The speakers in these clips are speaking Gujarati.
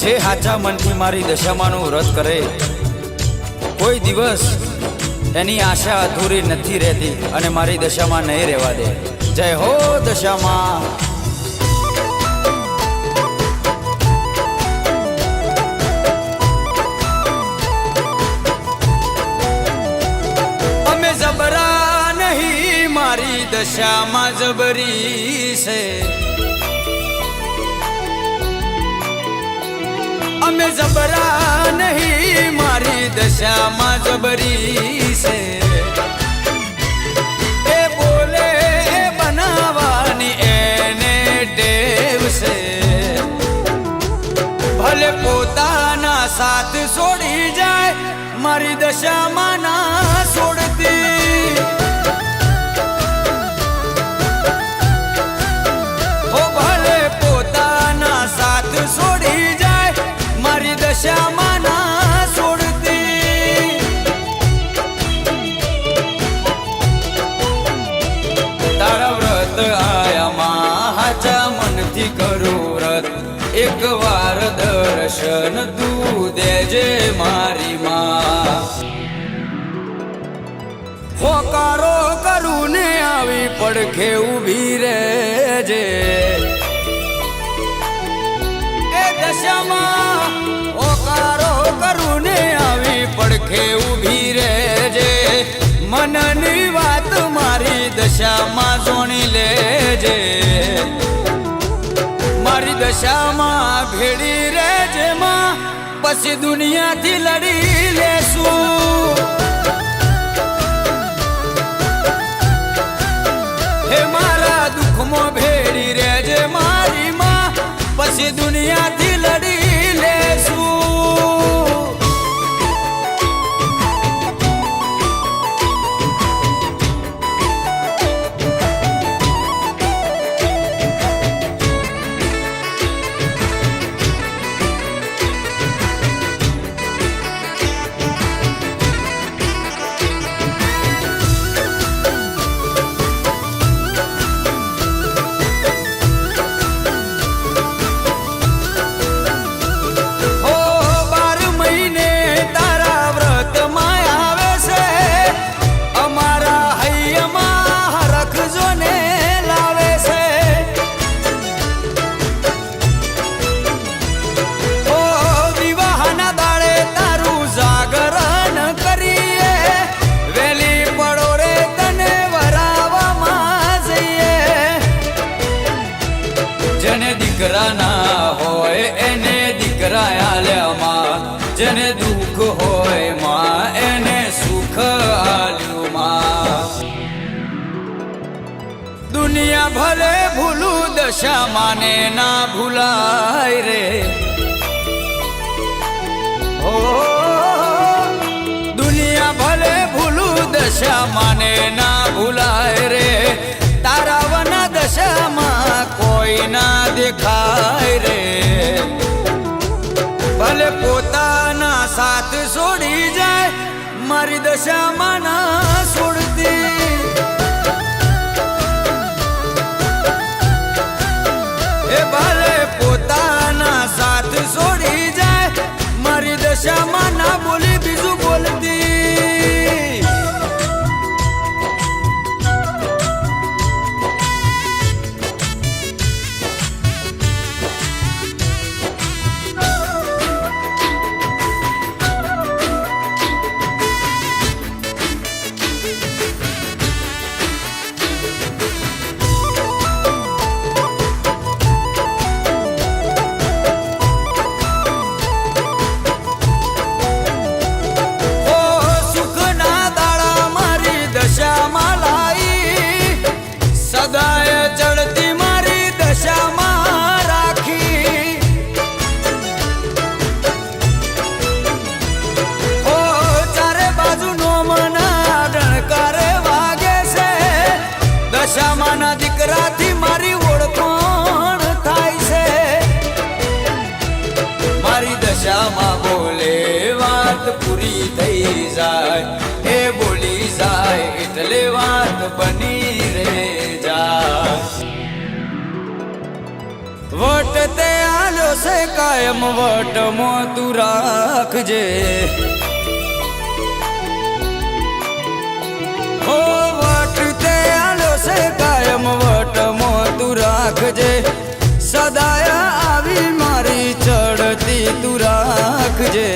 જે હાચા મનથી મારી દશામાનું વ્રત કરે કોઈ દિવસ એની આશા અધૂરી નથી રહેતી અને મારી દશામાં નહીં રહેવા દે. જય હો દશામાં. અમે જબરા નહીં, મારી દશામાં જબરી છે. અમે જબરા નહીં, મારી દશામાં જબરી છે. એ બોલે એ બનાવાની એને ટેવ છે. ભલે પોતાના સાથ છોડી જાય, મારી દશામાં ના છોડતી. ઓ ભલે પોતાના સાથ છોડી જાય, મારી દશામાં ના છોડતી. તારા વ્રત આયામાં હાચા મનથી કરું વ્રત. એક વાર દર્શન તું દેજે મારી માં. હોકારો કરું ને આવી પડખે ઊભી રહેજે. એ દશામાં હોકારો કરું ને આવી પડખે ઊભી રહેજે. મનની વાત મારી દશામાં જોણી લેજે. મારી દશામાં ભેડી રહેજે માં, પછી દુનિયાથી લડી લેશું. હે મારા દુઃખમાં ભેડી રહેજે મારી માં, પછી દુનિયાથી લડી લેશું. દીકરા ના હોય એને દીકરા આલ્યા માં. જેને દુઃખ હોય માં એને સુખ આલ્યું માં. દુનિયા ભલે ભૂલું દશા માને ના ભૂલાય રે. હો દુનિયા ભલે ભૂલું દશા માને ના ભૂલાય રે. તારા વના દશામાં કોઈ ના દેખાય રે. ભલે પોતાના સાથ છોડી જાય, મારી દશામાં ના છોડતી. એ ભલે પોતાના સાથ છોડી જાય, મારી દશામાં ના બોલી બીજું બોલતી. દશામાના દીકરાથી મારી ઓળખાણ થાય છે. મારી દશામાં બોલે વાત પૂરી થઈ જાય. એ બોલી જાય એટલે વાત બની રે જાય. વટ તે આલ્યો છે કાયમ વટમાં તું રાખજે ઓ વટ તે આલ્યો છે કાયમ વટમાં તું રાખજે સદાય આવી મારી ચડતી તું રાખજે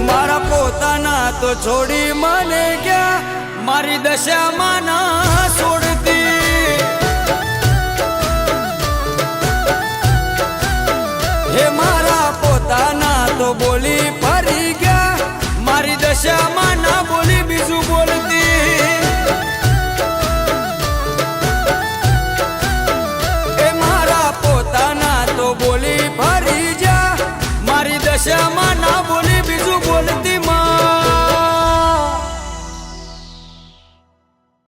મારા પોતાના તો છોડી મને ગયા મારી દશામાં ના છોડતી હે મારા પોતાના તો બોલી ફરી ગયા મારી દશામાં ના બોલી બીજું બોલતી એ મારા પોતાના તો બોલી ફરી જા મારી દશામાં ના બોલી બીજું બોલતી